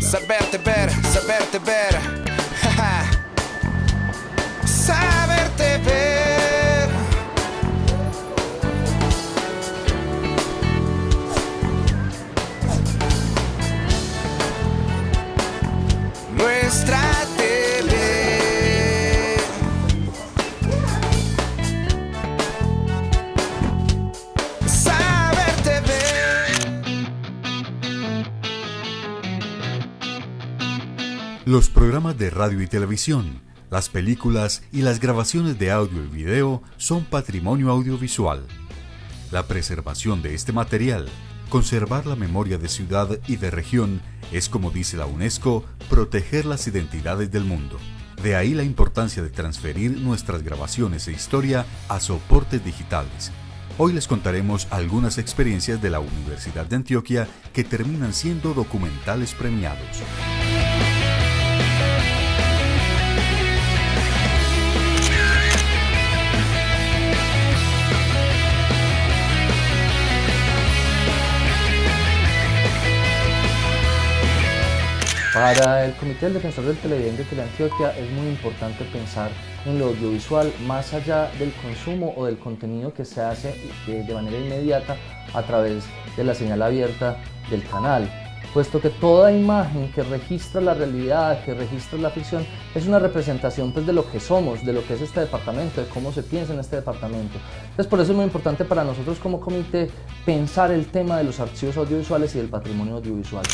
Saberte ver, saberte ver. Saberte ver. Nuestra tele. Saberte ver. Los programas de radio y televisión, las películas y las grabaciones de audio y video son patrimonio audiovisual. La preservación de este material, conservar la memoria de ciudad y de región, es, como dice la UNESCO, proteger las identidades del mundo. De ahí la importancia de transferir nuestras grabaciones e historia a soportes digitales. Hoy les contaremos algunas experiencias de la Universidad de Antioquia que terminan siendo documentales premiados. Para el Comité del Defensor del Televidente de Teleantioquia es muy importante pensar en lo audiovisual más allá del consumo o del contenido que se hace de manera inmediata a través de la señal abierta del canal, puesto que toda imagen que registra la realidad, que registra la ficción, es una representación pues, de lo que somos, de lo que es este departamento, de cómo se piensa en este departamento. Entonces por eso es muy importante para nosotros como comité pensar el tema de los archivos audiovisuales y del patrimonio audiovisual.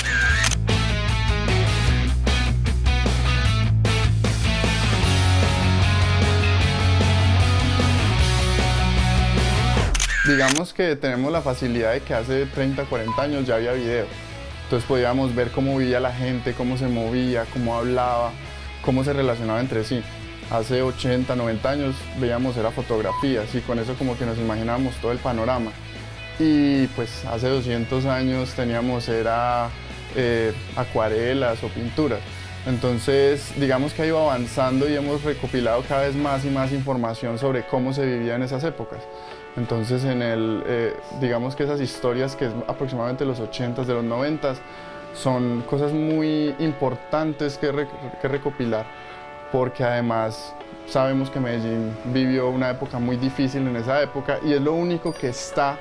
Digamos que tenemos la facilidad de que hace 30, 40 años ya había video. Entonces podíamos ver cómo vivía la gente, cómo se movía, cómo hablaba, cómo se relacionaba entre sí. Hace 80, 90 años veíamos era fotografías y con eso como que nos imaginábamos todo el panorama. Y pues hace 200 años teníamos era acuarelas o pinturas. Entonces digamos que ha ido avanzando y hemos recopilado cada vez más y más información sobre cómo se vivía en esas épocas. Entonces digamos que esas historias que es aproximadamente los 80s, de los 90s, son cosas muy importantes que recopilar, porque además sabemos que Medellín vivió una época muy difícil en esa época y es lo único que está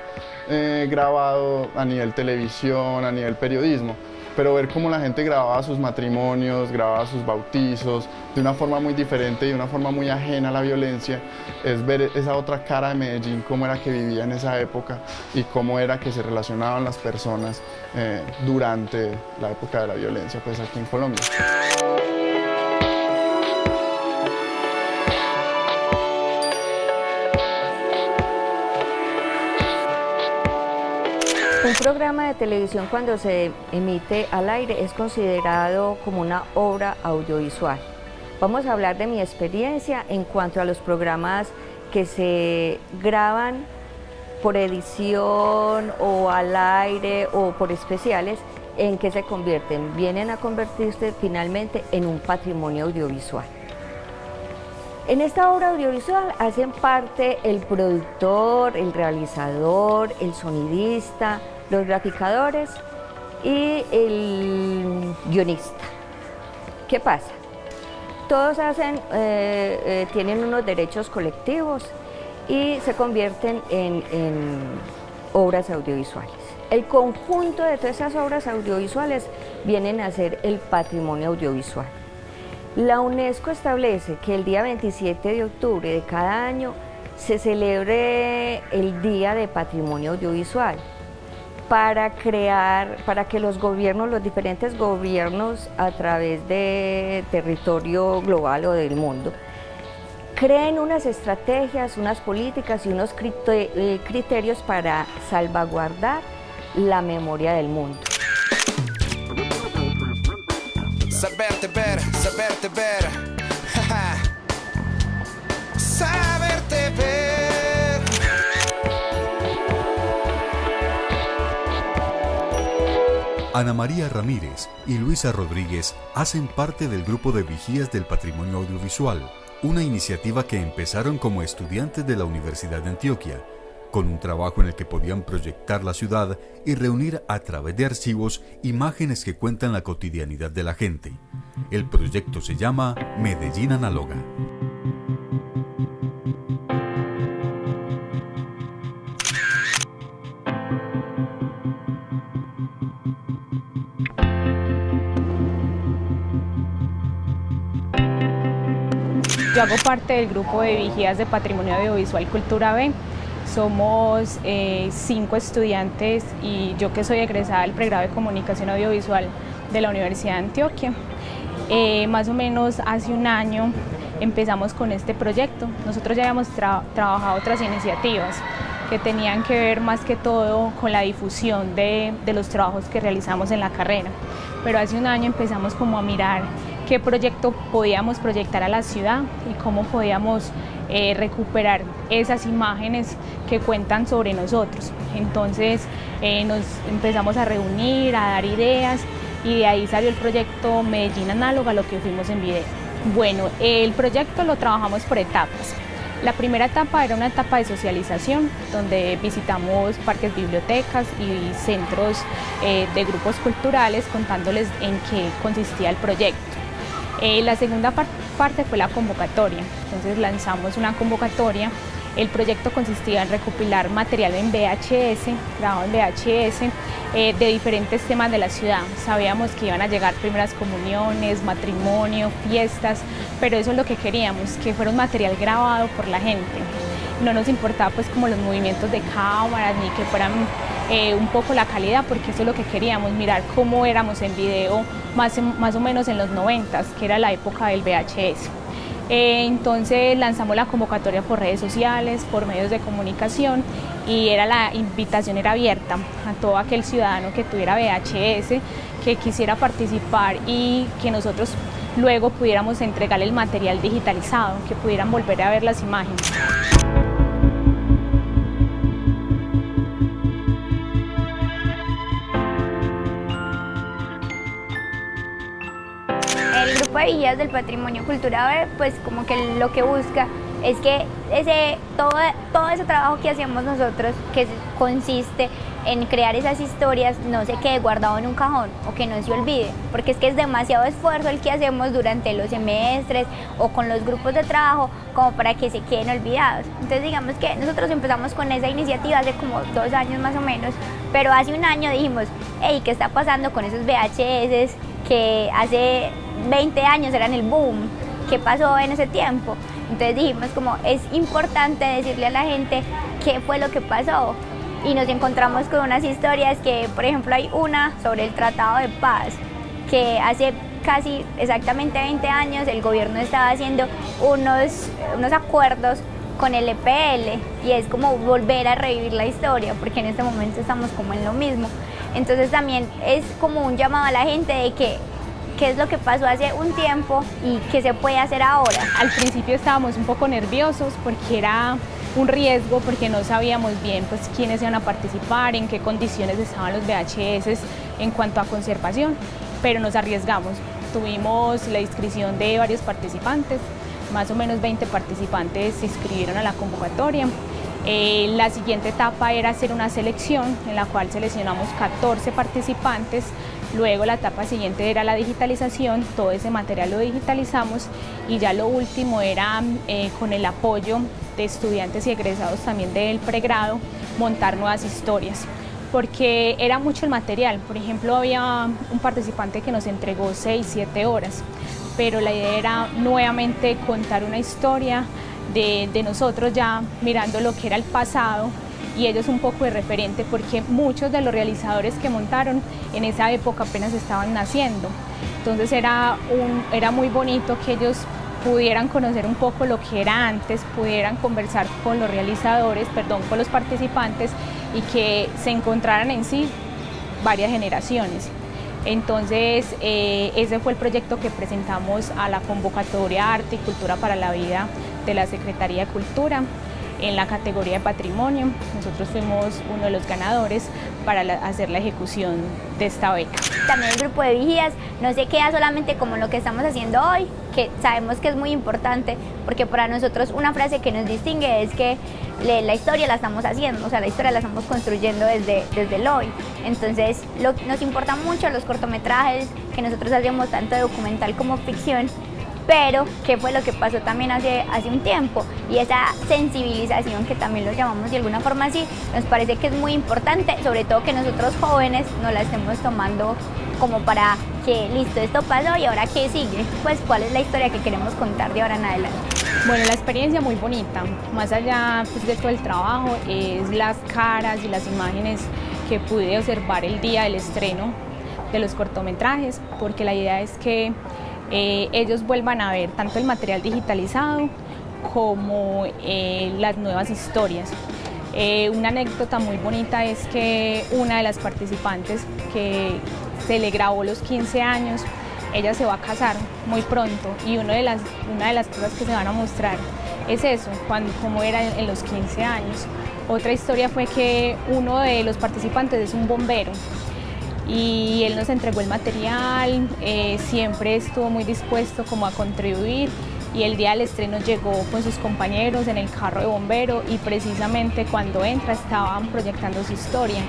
grabado a nivel televisión, a nivel periodismo. Pero ver cómo la gente grababa sus matrimonios, grababa sus bautizos de una forma muy diferente y de una forma muy ajena a la violencia, es ver esa otra cara de Medellín, cómo era que vivía en esa época y cómo era que se relacionaban las personas durante la época de la violencia pues aquí en Colombia. Un programa de televisión cuando se emite al aire es considerado como una obra audiovisual. Vamos a hablar de mi experiencia en cuanto a los programas que se graban por edición o al aire o por especiales, en que se convierten, vienen a convertirse finalmente en un patrimonio audiovisual. En esta obra audiovisual hacen parte el productor, el realizador, el sonidista, los graficadores y el guionista. ¿Qué pasa? Todos tienen unos derechos colectivos y se convierten en obras audiovisuales. El conjunto de todas esas obras audiovisuales vienen a ser el patrimonio audiovisual. La UNESCO establece que el día 27 de octubre de cada año se celebre el Día de Patrimonio Audiovisual para que los gobiernos, los diferentes gobiernos a través de territorio global o del mundo, creen unas estrategias, unas políticas y unos criterios para salvaguardar la memoria del mundo. Saberte ver, saberte ver. Saberte ver. Ana María Ramírez y Luisa Rodríguez hacen parte del grupo de vigías del patrimonio audiovisual, una iniciativa que empezaron como estudiantes de la Universidad de Antioquia. con un trabajo en el que podían proyectar la ciudad y reunir a través de archivos imágenes que cuentan la cotidianidad de la gente. El proyecto se llama Medellín Análoga. Yo hago parte del grupo de vigías de Patrimonio Audiovisual Cultura B. Somos 5 estudiantes y yo que soy egresada del pregrado de Comunicación Audiovisual de la Universidad de Antioquia. Más o menos hace un año empezamos con este proyecto. Nosotros ya habíamos trabajado otras iniciativas que tenían que ver más que todo con la difusión de los trabajos que realizamos en la carrera. Pero hace un año empezamos como a mirar qué proyecto podíamos proyectar a la ciudad y cómo podíamos recuperar esas imágenes que cuentan sobre nosotros. Entonces nos empezamos a reunir, a dar ideas y de ahí salió el proyecto Medellín Análoga, lo que fuimos en video. Bueno, el proyecto lo trabajamos por etapas. La primera etapa era una etapa de socialización, donde visitamos parques, bibliotecas y centros de grupos culturales contándoles en qué consistía el proyecto. La segunda parte fue la convocatoria, entonces lanzamos una convocatoria. El proyecto consistía en recopilar material en VHS, grabado en VHS, de diferentes temas de la ciudad. Sabíamos que iban a llegar primeras comuniones, matrimonio, fiestas, pero eso es lo que queríamos, que fuera un material grabado por la gente. No nos importaba pues como los movimientos de cámaras ni que fueran un poco la calidad, porque eso es lo que queríamos, mirar cómo éramos en video más o menos en los 90s, que era la época del VHS. Entonces lanzamos la convocatoria por redes sociales, por medios de comunicación, y la invitación era abierta a todo aquel ciudadano que tuviera VHS, que quisiera participar y que nosotros luego pudiéramos entregar el material digitalizado, que pudieran volver a ver las imágenes. El grupo de vigías del Patrimonio Cultura B, pues como que lo que busca es que todo ese trabajo que hacemos nosotros, que consiste en crear esas historias, no se quede guardado en un cajón o que no se olvide, porque es que es demasiado esfuerzo el que hacemos durante los semestres o con los grupos de trabajo como para que se queden olvidados. Entonces digamos que nosotros empezamos con esa iniciativa hace como 2 años más o menos, pero hace un año dijimos, hey, ¿qué está pasando con esos VHS que hace 20 años eran el boom? ¿Qué pasó en ese tiempo? Entonces dijimos como es importante decirle a la gente qué fue lo que pasó, y nos encontramos con unas historias que, por ejemplo, hay una sobre el Tratado de Paz, que hace casi exactamente 20 años el gobierno estaba haciendo unos acuerdos con el EPL, y es como volver a revivir la historia, porque en este momento estamos como en lo mismo. Entonces también es como un llamado a la gente de que qué es lo que pasó hace un tiempo y qué se puede hacer ahora. Al principio estábamos un poco nerviosos porque era un riesgo, porque no sabíamos bien pues quiénes iban a participar, en qué condiciones estaban los VHS en cuanto a conservación, pero nos arriesgamos. Tuvimos la inscripción de varios participantes, más o menos 20 participantes se inscribieron a la convocatoria. La siguiente etapa era hacer una selección en la cual seleccionamos 14 participantes. Luego la etapa siguiente era la digitalización, todo ese material lo digitalizamos, y ya lo último era con el apoyo de estudiantes y egresados también del pregrado, montar nuevas historias, porque era mucho el material. Por ejemplo, había un participante que nos entregó 6-7 horas, pero la idea era nuevamente contar una historia de nosotros ya mirando lo que era el pasado, y ellos un poco de referente, porque muchos de los realizadores que montaron en esa época apenas estaban naciendo. Entonces era muy bonito que ellos pudieran conocer un poco lo que era antes, pudieran conversar con con los participantes, y que se encontraran en sí varias generaciones. Entonces ese fue el proyecto que presentamos a la convocatoria Arte y Cultura para la Vida de la Secretaría de Cultura. en la categoría de patrimonio. Nosotros fuimos uno de los ganadores para hacer la ejecución de esta beca. También el grupo de vigías no se queda solamente como lo que estamos haciendo hoy, que sabemos que es muy importante, porque para nosotros una frase que nos distingue es que la historia la estamos haciendo, o sea, la historia la estamos construyendo desde el hoy. Entonces nos importan mucho los cortometrajes que nosotros hacemos, tanto documental como ficción. Pero, ¿qué fue lo que pasó también hace un tiempo? Y esa sensibilización, que también lo llamamos de alguna forma así, nos parece que es muy importante, sobre todo que nosotros jóvenes no la estemos tomando como para que listo, esto pasó y ahora ¿qué sigue? Pues ¿cuál es la historia que queremos contar de ahora en adelante? Bueno, la experiencia muy bonita, más allá pues, de todo el trabajo, es las caras y las imágenes que pude observar el día del estreno de los cortometrajes, porque la idea es que ellos vuelvan a ver tanto el material digitalizado como las nuevas historias. Una anécdota muy bonita es que una de las participantes que se le grabó los 15 años, ella se va a casar muy pronto y una de las cosas que se van a mostrar es eso, cómo era en los 15 años. Otra historia fue que uno de los participantes es un bombero y él nos entregó el material, siempre estuvo muy dispuesto como a contribuir, y el día del estreno llegó con sus compañeros en el carro de bombero y precisamente cuando entra estaban proyectando su historia.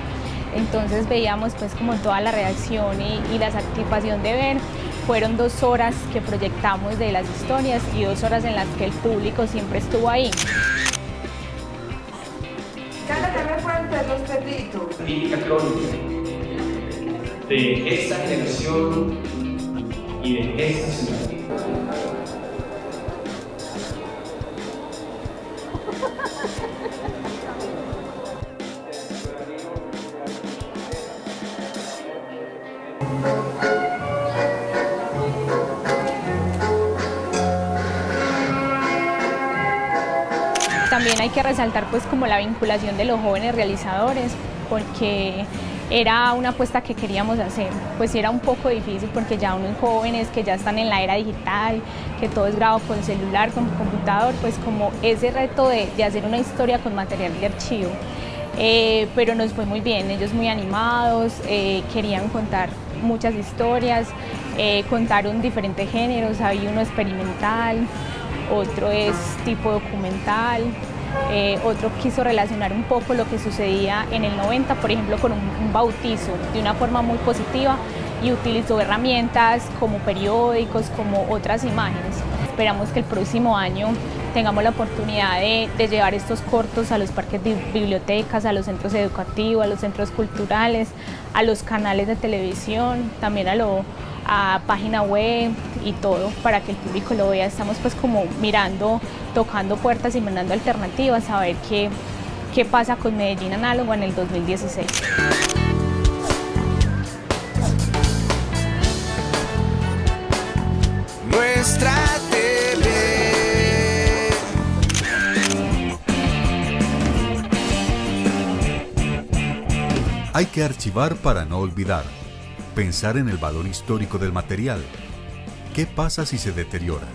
Entonces veíamos pues como toda la reacción y la satisfacción de ver. Fueron 2 horas que proyectamos de las historias y 2 horas en las que el público siempre estuvo ahí. Cállate, fuerte los perritos. Típica crónica de esta generación y de esta ciudad. También hay que resaltar pues como la vinculación de los jóvenes realizadores, porque era una apuesta que queríamos hacer, pues era un poco difícil porque ya unos jóvenes que ya están en la era digital, que todo es grabado con celular, con computador, pues como ese reto de hacer una historia con material de archivo. Pero nos fue muy bien, ellos muy animados, querían contar muchas historias, contaron diferentes géneros, había uno experimental, otro es tipo documental, otro quiso relacionar un poco lo que sucedía en el 90, por ejemplo, con un bautizo de una forma muy positiva y utilizó herramientas como periódicos, como otras imágenes. Esperamos que el próximo año tengamos la oportunidad de llevar estos cortos a los parques de bibliotecas, a los centros educativos, a los centros culturales, a los canales de televisión, también a página web y todo para que el público lo vea. Estamos pues como mirando, tocando puertas y mandando alternativas a ver qué pasa con Medellín Análogo en el 2016. Nuestra TV. Hay que archivar para no olvidar. Pensar en el valor histórico del material. ¿Qué pasa si se deteriora?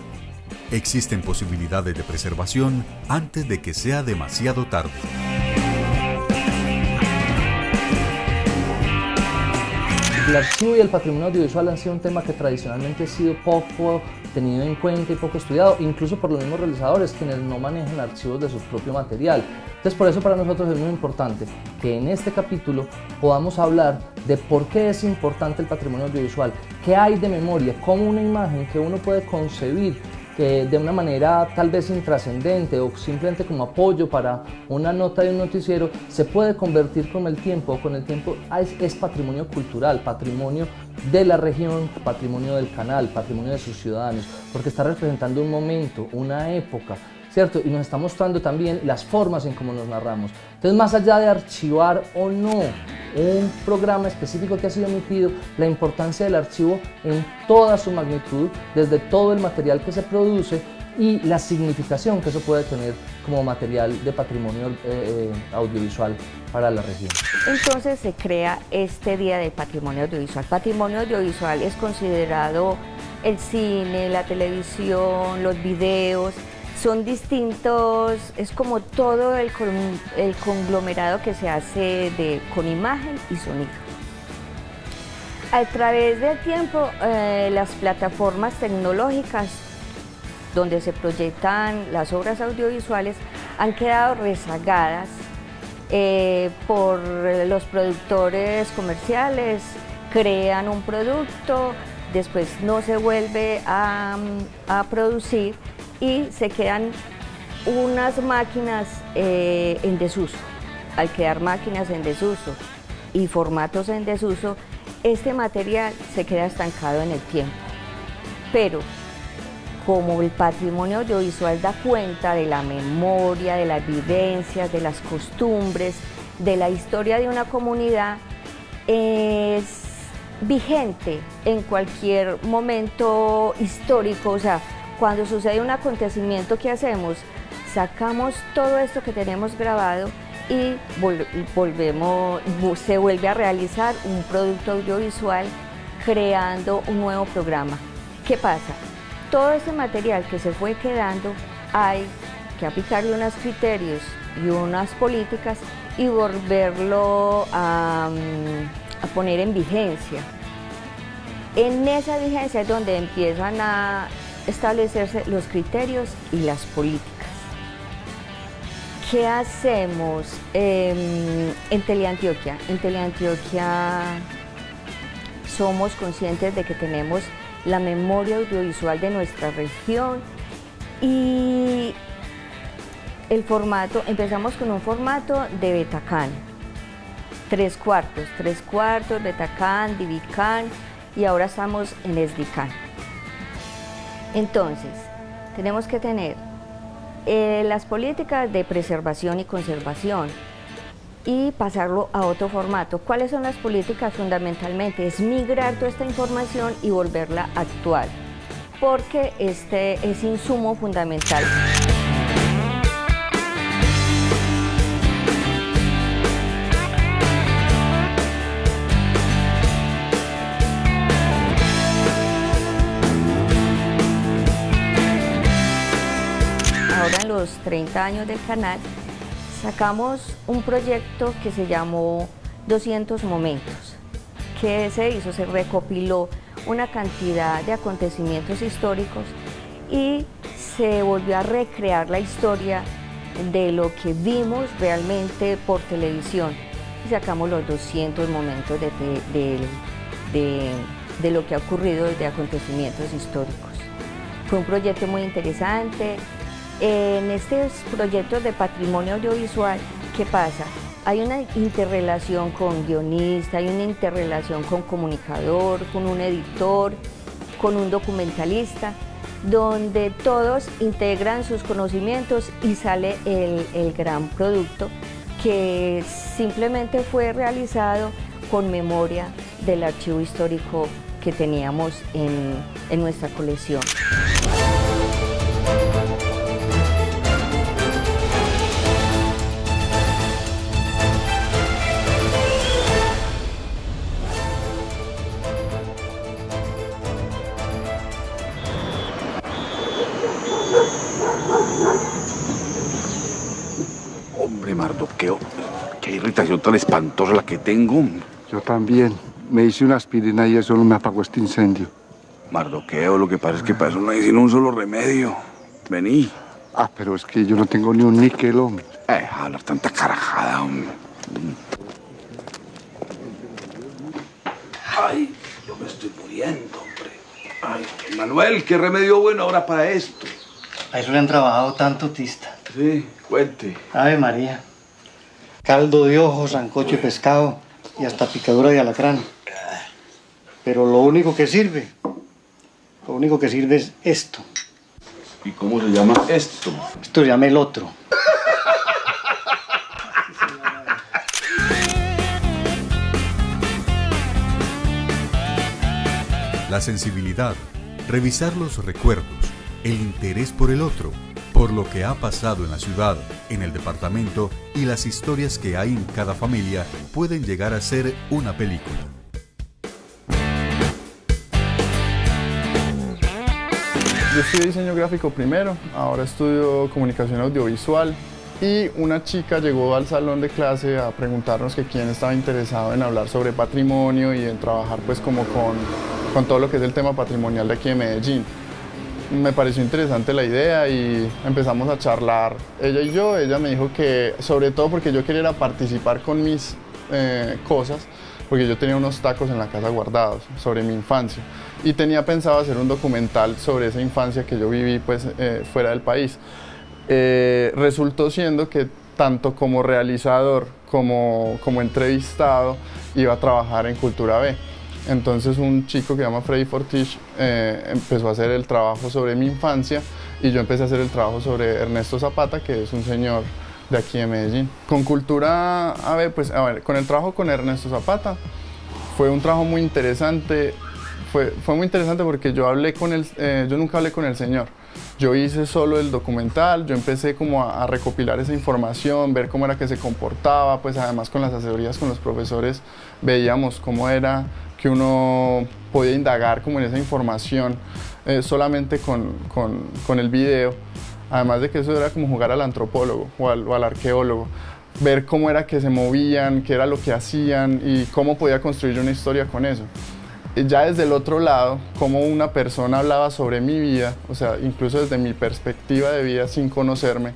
Existen posibilidades de preservación antes de que sea demasiado tarde. El archivo y el patrimonio audiovisual han sido un tema que tradicionalmente ha sido poco tenido en cuenta y poco estudiado, incluso por los mismos realizadores, quienes no manejan archivos de su propio material. Entonces, por eso para nosotros es muy importante que en este capítulo podamos hablar de por qué es importante el patrimonio audiovisual, qué hay de memoria, cómo una imagen que uno puede concebir de una manera tal vez intrascendente o simplemente como apoyo para una nota de un noticiero se puede convertir con el tiempo es patrimonio cultural, patrimonio de la región, patrimonio del canal, patrimonio de sus ciudadanos, porque está representando un momento, una época, ¿cierto? Y nos está mostrando también las formas en cómo nos narramos. Entonces, más allá de archivar o no un programa específico que ha sido emitido, la importancia del archivo en toda su magnitud, desde todo el material que se produce y la significación que eso puede tener como material de patrimonio audiovisual para la región. Entonces se crea este Día del Patrimonio Audiovisual. Patrimonio audiovisual es considerado el cine, la televisión, los videos. son distintos, es como todo el conglomerado que se hace con imagen y sonido. A través del tiempo, las plataformas tecnológicas donde se proyectan las obras audiovisuales han quedado rezagadas por los productores comerciales, crean un producto, después no se vuelve a producir y se quedan unas máquinas en desuso. Al quedar máquinas en desuso y formatos en desuso, este material se queda estancado en el tiempo. Pero como el patrimonio audiovisual da cuenta de la memoria, de las vivencias, de las costumbres, de la historia de una comunidad, es vigente en cualquier momento histórico. O sea, cuando sucede un acontecimiento, ¿qué hacemos? Sacamos todo esto que tenemos grabado y se vuelve a realizar un producto audiovisual creando un nuevo programa. ¿Qué pasa? Todo ese material que se fue quedando hay que aplicarle unos criterios y unas políticas y volverlo a poner en vigencia. En esa vigencia es donde empiezan a establecerse los criterios y las políticas. ¿Qué hacemos en Teleantioquia? En Teleantioquia somos conscientes de que tenemos la memoria audiovisual de nuestra región y el formato, empezamos con un formato de Betacam, 3/4, Betacam, Divicam y ahora estamos en SDICAM. Entonces, tenemos que tener las políticas de preservación y conservación y pasarlo a otro formato. ¿Cuáles son las políticas? Fundamentalmente es migrar toda esta información y volverla actual, porque este es insumo fundamental. Ahora en los 30 años del canal, sacamos un proyecto que se llamó 200 Momentos. ¿Qué se hizo? Se recopiló una cantidad de acontecimientos históricos y se volvió a recrear la historia de lo que vimos realmente por televisión. Y sacamos los 200 momentos de lo que ha ocurrido de acontecimientos históricos. Fue un proyecto muy interesante. En estos proyectos de patrimonio audiovisual, ¿qué pasa? Hay una interrelación con guionista, hay una interrelación con comunicador, con un editor, con un documentalista, donde todos integran sus conocimientos y sale el gran producto que simplemente fue realizado con memoria del archivo histórico que teníamos en nuestra colección. Hombre, Mardoqueo, qué irritación tan espantosa la que tengo. Yo también. Me hice una aspirina y eso no me apagó este incendio. Mardoqueo, lo que pasa es que para eso no hay sino un solo remedio. Vení. Ah, pero es que yo no tengo ni un níquel, hombre. Hablar tanta carajada, hombre. Ay, yo me estoy muriendo, hombre. Ay, Manuel, ¿qué remedio bueno ahora para esto? A eso le han trabajado tanto, Tista. Sí, cuente. Ave María. Caldo de ojos, sancocho de pescado y hasta picadura de alacrán. Pero lo único que sirve es esto. ¿Y cómo se llama esto? Esto se llama el otro. La sensibilidad, revisar los recuerdos, el interés por el otro, por lo que ha pasado en la ciudad, en el departamento y las historias que hay en cada familia pueden llegar a ser una película. Yo estudié diseño gráfico primero, ahora estudio comunicación audiovisual y una chica llegó al salón de clase a preguntarnos que quién estaba interesado en hablar sobre patrimonio y en trabajar pues como con todo lo que es el tema patrimonial de aquí de Medellín. Me pareció interesante la idea y empezamos a charlar ella y yo. Ella me dijo que sobre todo porque yo quería participar con mis cosas, porque yo tenía unos tacos en la casa guardados sobre mi infancia y tenía pensado hacer un documental sobre esa infancia que yo viví pues, fuera del país. Resultó siendo que tanto como realizador como entrevistado iba a trabajar en Cultura B. Entonces un chico que se llama Freddy Fortich empezó a hacer el trabajo sobre mi infancia y yo empecé a hacer el trabajo sobre Ernesto Zapata, que es un señor de aquí de Medellín. Con Cultura AB, pues a ver, con el trabajo con Ernesto Zapata fue un trabajo muy interesante. Fue muy interesante porque yo nunca hablé con el señor. Yo hice solo el documental, yo empecé como a recopilar esa información, ver cómo era que se comportaba, pues además con las asesorías con los profesores veíamos cómo era que uno podía indagar como en esa información solamente con el video, además de que eso era como jugar al antropólogo o al arqueólogo, ver cómo era que se movían, qué era lo que hacían y cómo podía construir una historia con eso. Ya desde el otro lado, cómo una persona hablaba sobre mi vida, o sea, incluso desde mi perspectiva de vida sin conocerme,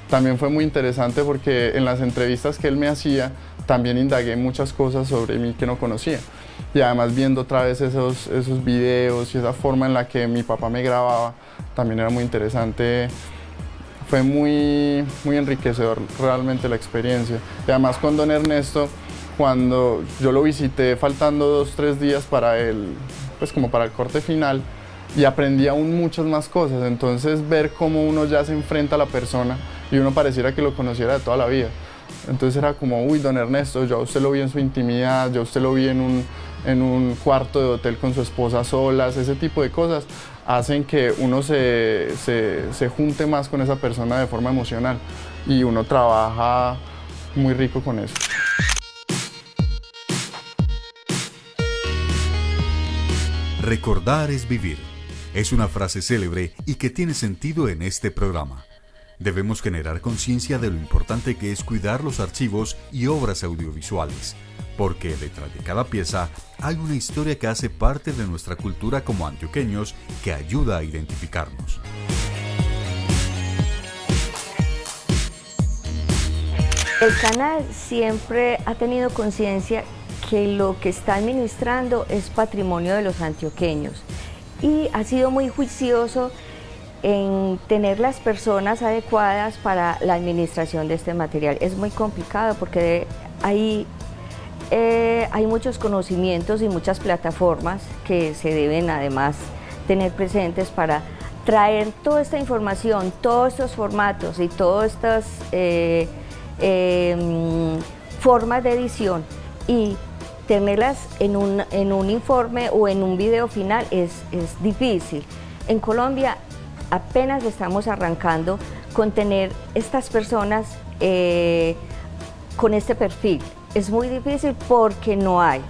también fue muy interesante porque en las entrevistas que él me hacía también indagué muchas cosas sobre mí que no conocía. Y además viendo otra vez esos videos y esa forma en la que mi papá me grababa, también era muy interesante. Fue muy enriquecedor realmente la experiencia. Y además con don Ernesto, cuando yo lo visité faltando 2-3 días para pues como para el corte final, y aprendí aún muchas más cosas. Entonces ver cómo uno ya se enfrenta a la persona y uno pareciera que lo conociera de toda la vida. Entonces era como, uy, don Ernesto, yo a usted lo vi en su intimidad, yo a usted lo vi en un cuarto de hotel con su esposa solas. Ese tipo de cosas hacen que uno se junte más con esa persona de forma emocional y uno trabaja muy rico con eso. Recordar es vivir. Es una frase célebre y que tiene sentido en este programa. Debemos generar conciencia de lo importante que es cuidar los archivos y obras audiovisuales, porque detrás de cada pieza hay una historia que hace parte de nuestra cultura como antioqueños que ayuda a identificarnos. El canal siempre ha tenido conciencia que lo que está administrando es patrimonio de los antioqueños y ha sido muy juicioso en tener las personas adecuadas para la administración de este material. Es muy complicado porque hay muchos conocimientos y muchas plataformas que se deben además tener presentes para traer toda esta información, todos estos formatos y todas estas formas de edición y tenerlas en un informe o en un video final es difícil. En Colombia apenas estamos arrancando con tener estas personas con este perfil. Es muy difícil porque no hay.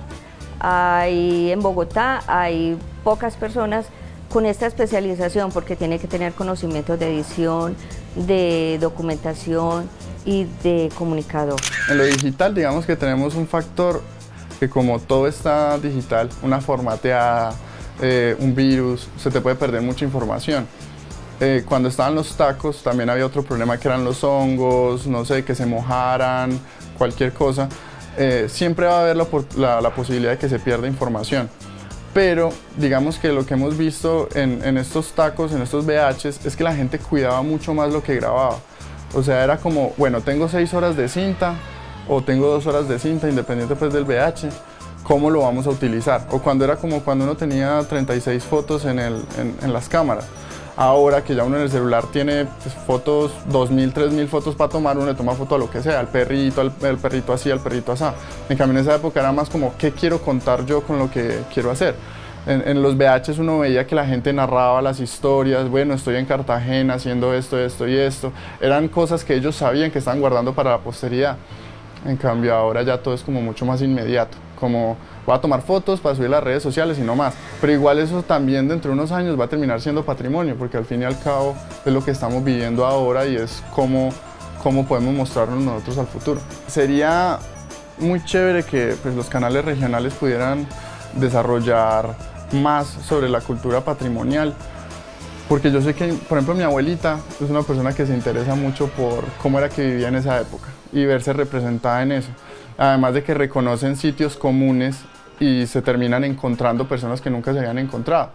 En Bogotá hay pocas personas con esta especialización porque tiene que tener conocimientos de edición, de documentación y de comunicador. En lo digital, digamos que tenemos un factor que como todo está digital, una formateada, un virus, se te puede perder mucha información. Cuando estaban los tacos también había otro problema que eran los hongos, no sé, que se mojaran, cualquier cosa. Siempre va a haber la posibilidad de que se pierda información. Pero digamos que lo que hemos visto en estos tacos, en estos VHs, es que la gente cuidaba mucho más lo que grababa. O sea, era como, bueno, tengo 6 horas de cinta o tengo 2 horas de cinta, independiente pues del VH, ¿cómo lo vamos a utilizar? O cuando era como cuando uno tenía 36 fotos en las cámaras. Ahora que ya uno en el celular tiene pues, fotos, 2.000, 3.000 fotos para tomar, uno le toma foto a lo que sea, al perrito, al perrito así, al perrito así. En cambio en esa época era más como, ¿qué quiero contar yo con lo que quiero hacer? En los VHs uno veía que la gente narraba las historias, bueno, estoy en Cartagena haciendo esto, esto y esto. Eran cosas que ellos sabían que estaban guardando para la posteridad. En cambio ahora ya todo es como mucho más inmediato. como voy a tomar fotos para subir a las redes sociales y no más. Pero igual eso también dentro de unos años va a terminar siendo patrimonio, porque al fin y al cabo es lo que estamos viviendo ahora y es cómo podemos mostrarnos nosotros al futuro. Sería muy chévere que pues, los canales regionales pudieran desarrollar más sobre la cultura patrimonial, porque yo sé que, por ejemplo, mi abuelita es una persona que se interesa mucho por cómo era que vivía en esa época y verse representada en eso. Además de que reconocen sitios comunes y se terminan encontrando personas que nunca se habían encontrado.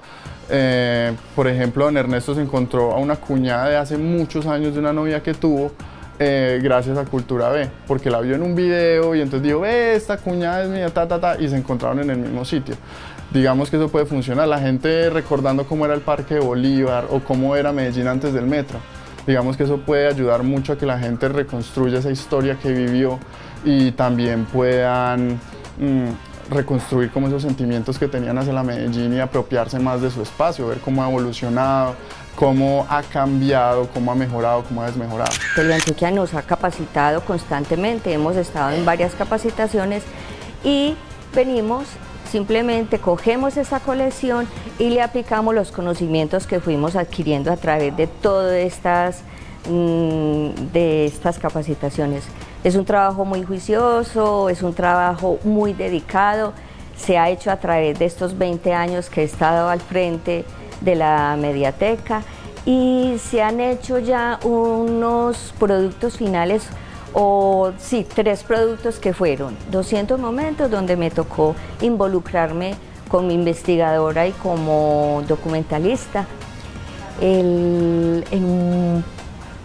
Por ejemplo, don Ernesto se encontró a una cuñada de hace muchos años de una novia que tuvo gracias a Cultura B, porque la vio en un video y entonces dijo, esta cuñada es mía, y se encontraron en el mismo sitio. Digamos que eso puede funcionar, la gente recordando cómo era el Parque de Bolívar o cómo era Medellín antes del metro. Digamos que eso puede ayudar mucho a que la gente reconstruya esa historia que vivió y también puedan reconstruir como esos sentimientos que tenían hacia la Medellín y apropiarse más de su espacio, ver cómo ha evolucionado, cómo ha cambiado, cómo ha mejorado, cómo ha desmejorado. Teleantioquia nos ha capacitado constantemente, hemos estado en varias capacitaciones y simplemente cogemos esa colección y le aplicamos los conocimientos que fuimos adquiriendo a través de todas estas capacitaciones. Es un trabajo muy juicioso, es un trabajo muy dedicado, se ha hecho a través de estos 20 años que he estado al frente de la Mediateca y se han hecho ya unos productos finales, sí, 3 productos que fueron 200 momentos donde me tocó involucrarme como investigadora y como documentalista.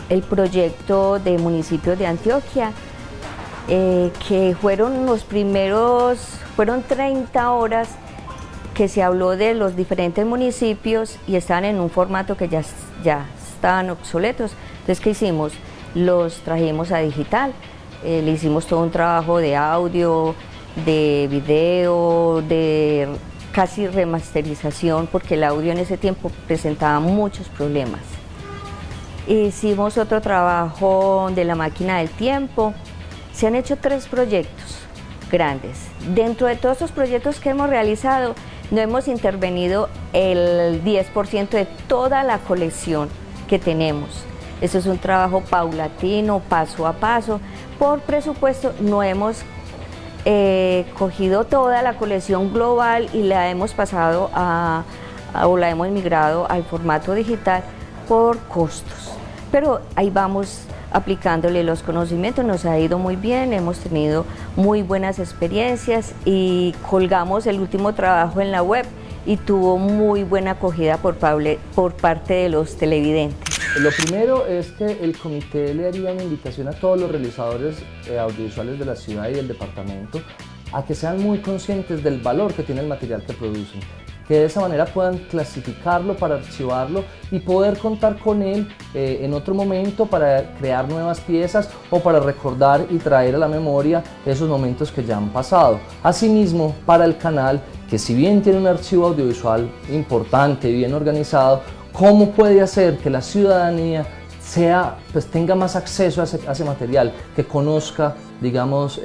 El proyecto de municipios de Antioquia, que fueron los primeros, fueron 30 horas que se habló de los diferentes municipios y estaban en un formato que ya estaban obsoletos. Entonces, ¿qué hicimos? Los trajimos a digital, le hicimos todo un trabajo de audio, de video, de casi remasterización, porque el audio en ese tiempo presentaba muchos problemas. Hicimos otro trabajo de la máquina del tiempo. Se han hecho 3 proyectos grandes. Dentro de todos estos proyectos que hemos realizado, no hemos intervenido el 10% de toda la colección que tenemos. Eso es un trabajo paulatino, paso a paso. Por presupuesto no hemos cogido toda la colección global y la hemos pasado o la hemos migrado al formato digital por costos. Pero ahí vamos aplicándole los conocimientos, nos ha ido muy bien, hemos tenido muy buenas experiencias y colgamos el último trabajo en la web y tuvo muy buena acogida por parte de los televidentes. Lo primero es que el comité le haría una invitación a todos los realizadores audiovisuales de la ciudad y del departamento a que sean muy conscientes del valor que tiene el material que producen, que de esa manera puedan clasificarlo para archivarlo y poder contar con él en otro momento para crear nuevas piezas o para recordar y traer a la memoria esos momentos que ya han pasado. Asimismo, para el canal, que si bien tiene un archivo audiovisual importante y bien organizado, ¿cómo puede hacer que la ciudadanía tenga más acceso a ese material, que conozca, digamos,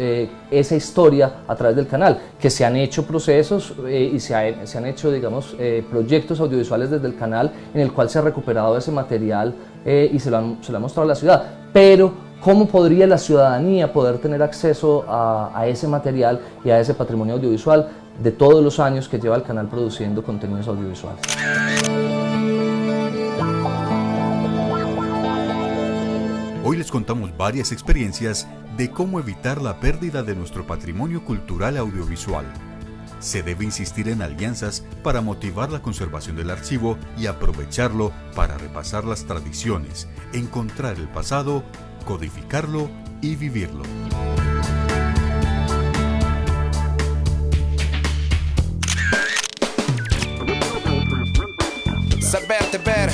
esa historia a través del canal? Que se han hecho procesos y se han hecho, digamos, proyectos audiovisuales desde el canal en el cual se ha recuperado ese material y se lo ha mostrado a la ciudad. Pero, ¿cómo podría la ciudadanía poder tener acceso a ese material y a ese patrimonio audiovisual de todos los años que lleva el canal produciendo contenidos audiovisuales? Hoy les contamos varias experiencias de cómo evitar la pérdida de nuestro patrimonio cultural audiovisual. Se debe insistir en alianzas para motivar la conservación del archivo y aprovecharlo para repasar las tradiciones, encontrar el pasado, codificarlo y vivirlo. Sapete bere,